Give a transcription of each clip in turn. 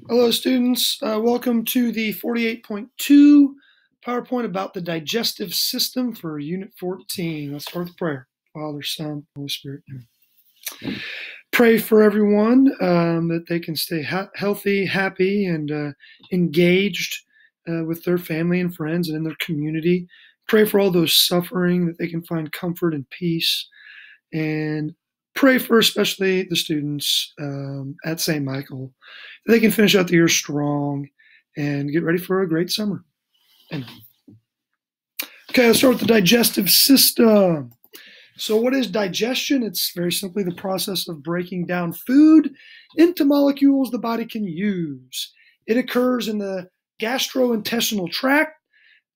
Hello, students. Welcome to the 48.2 PowerPoint about the digestive system for Unit 14. Let's start with prayer. Father, Son, Holy Spirit. Amen. Pray for everyone that they can stay healthy, happy, and engaged with their family and friends and in their community. Pray for all those suffering, that they can find comfort and peace. And pray for especially the students at St. Michael. They can finish out the year strong and get ready for a great summer. Amen. Okay, let's start with the digestive system. So what is digestion? It's very simply the process of breaking down food into molecules the body can use. It occurs in the gastrointestinal tract,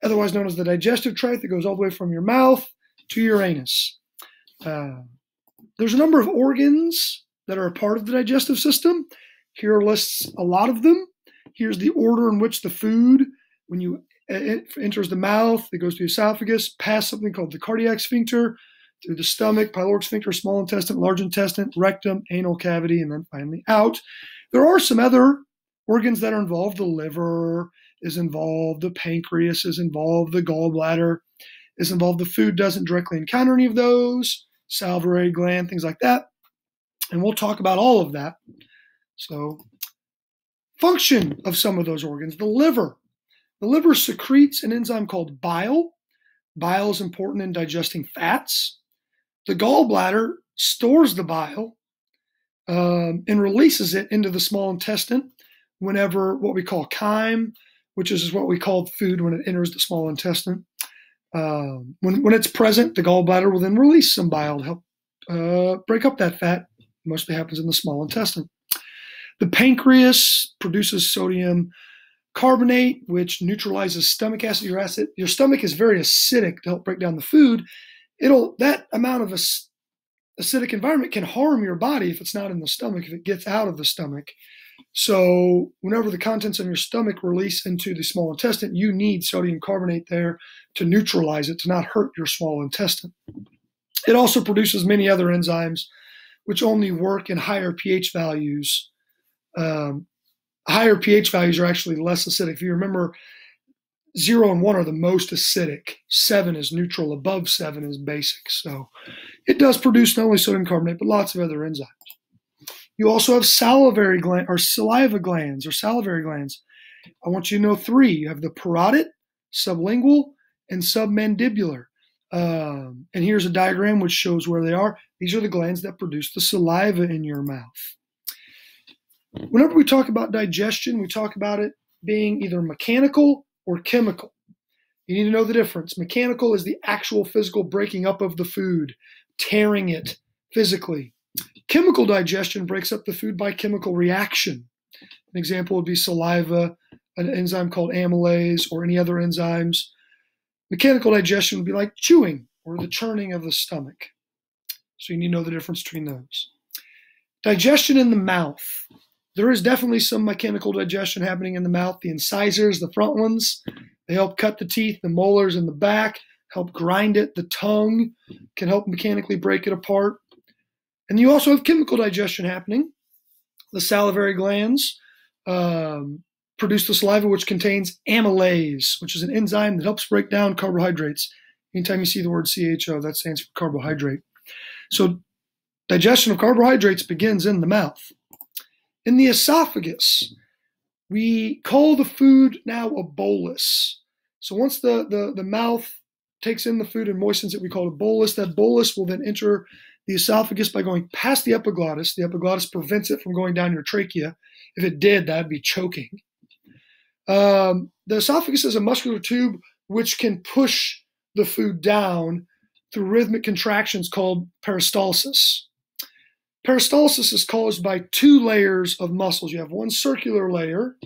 otherwise known as the digestive tract, that goes all the way from your mouth to your anus. There's a number of organs that are a part of the digestive system. Here lists a lot of them. Here's the order in which the food, when it enters the mouth, it goes through the esophagus, past something called the cardiac sphincter, through the stomach, pyloric sphincter, small intestine, large intestine, rectum, anal cavity, and then finally out. There are some other organs that are involved. The liver is involved, the pancreas is involved, the gallbladder is involved. The food doesn't directly encounter any of those. Salivary gland, things like that. And we'll talk about all of that. So, function of some of those organs. The liver. The liver secretes an enzyme called bile. Bile is important in digesting fats. The gallbladder stores the bile and releases it into the small intestine whenever what we call chyme, which is what we call food when it enters the small intestine. When it's present, the gallbladder will then release some bile to help break up that fat. It mostly happens in the small intestine. The pancreas produces sodium carbonate, which neutralizes stomach acid. Your stomach is very acidic to help break down the food. That amount of acidic environment can harm your body if it's not in the stomach, if it gets out of the stomach. So whenever the contents of your stomach release into the small intestine, you need sodium carbonate there to neutralize it, to not hurt your small intestine. It also produces many other enzymes which only work in higher pH values. Higher pH values are actually less acidic. If you remember, 0 and 1 are the most acidic. 7 is neutral. Above 7 is basic. So it does produce not only sodium carbonate, but lots of other enzymes. You also have salivary gland or saliva glands or salivary glands. I want you to know 3. You have the parotid, sublingual, and submandibular. And here's a diagram which shows where they are. These are the glands that produce the saliva in your mouth. Whenever we talk about digestion, we talk about it being either mechanical or chemical. You need to know the difference. Mechanical is the actual physical breaking up of the food, tearing it physically. Chemical digestion breaks up the food by chemical reaction. An example would be saliva, an enzyme called amylase, or any other enzymes. Mechanical digestion would be like chewing or the churning of the stomach. So you need to know the difference between those. Digestion in the mouth. There is definitely some mechanical digestion happening in the mouth. The incisors, the front ones, they help cut the teeth. The molars in the back help grind it. The tongue can help mechanically break it apart. And you also have chemical digestion happening. The salivary glands produce the saliva, which contains amylase, which is an enzyme that helps break down carbohydrates. Anytime you see the word CHO, that stands for carbohydrate. So digestion of carbohydrates begins in the mouth. In the esophagus, we call the food now a bolus. So once the mouth takes in the food and moistens it, we call it a bolus. That bolus will then enter the esophagus by going past the epiglottis. The epiglottis prevents it from going down your trachea. If it did, that'd be choking. The esophagus is a muscular tube which can push the food down through rhythmic contractions called peristalsis. Peristalsis is caused by 2 layers of muscles. You have one circular layer,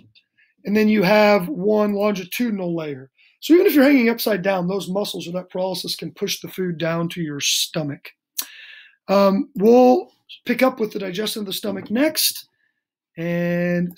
and then you have one longitudinal layer. So even if you're hanging upside down, those muscles or that peristalsis can push the food down to your stomach. We'll pick up with the digestion of the stomach next, and